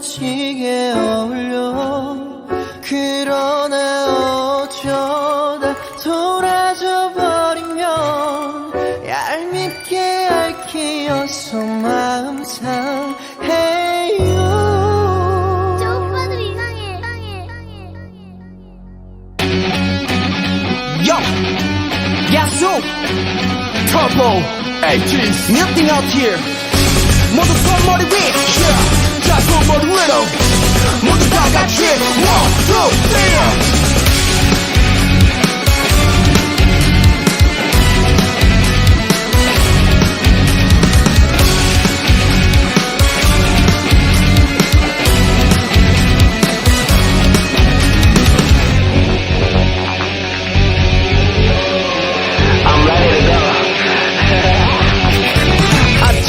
멋지게 어울려. 그러나 어쩌다 돌아져 버리면 얄밉게 얽히어서 마음 상해요. 저 오빠들 이상해. Yo, 야수, Turbo, ATs, nothing out here. 모두 손머리 위, yeah. 자 손머리 위로, 모두 다 같이. 1, 2,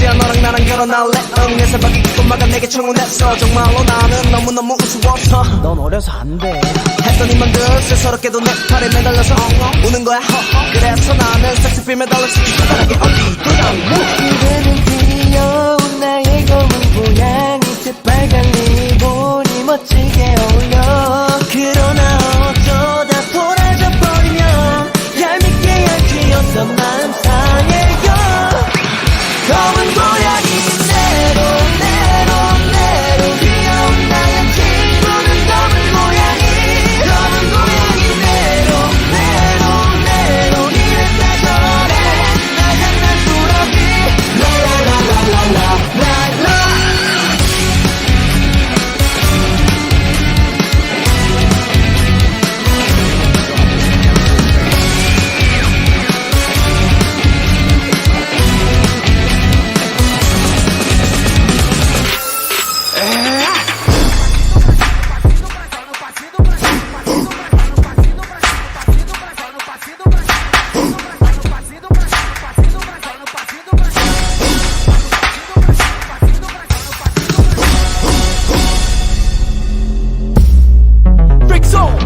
3. 너랑 나랑 결혼할래? 내 사박이 꼬마가 내게 청혼했어. 정말로 나는 너무너무 우스워서 넌 어려서 안돼 했더니만 늘 쓸스럽게도 내 팔에 매달려서 우는 거야. 그래서 나는 섹스필 매달렸어. 편하게 어디 그대는 귀여운 나의 검은 고양이 새빨간 리본이 멋지게 어울려. 그러나 어쩌다 돌아져 버리면 얄밉게 얽히어서 마음 상해요. 검은 고양이 내로 귀여운 나의 친구는 검은 고양이 내로 이랬다 저래 나 장난꾸러기 라라라라라라라.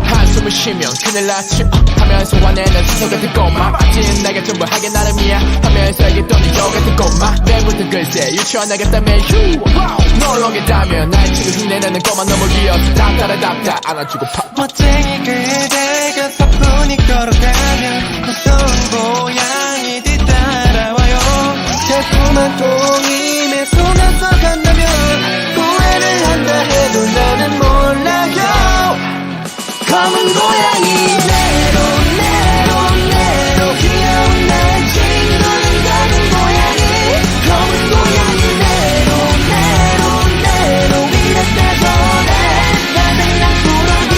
한숨을 쉬면 큰일 났지 하면서 화내는 수석 같은 꼬마 아침 내가 전부 하게 나름이야 하면서 얘기했더니 여 같은 꼬마 내일부터 글쎄 유치원 나겠다며 휴 널 오겠다면 나의 친구 흉내내는 꼬마 너무 귀여워서 답답 안아주고 팍 멋쟁이 그대가 사뿐히 걸어가면 무서운 고양이 뒤따라와요. 달콤한 똥이 내 손에서 간다면 후회를 한다 해도 나는 몰라요. 검은 고양이 내로 귀여운 나의 친구는 검은 고양이 내로 이랬다 저래 나 장난꾸러기.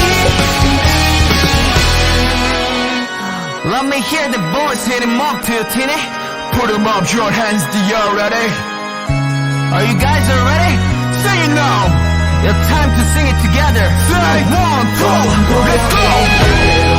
Let me hear the voice hit him up to your tinny. Put him up your hands to you ready. Are you guys ready? Say you know. It's time to sing it together. Say 1, 2, let's go.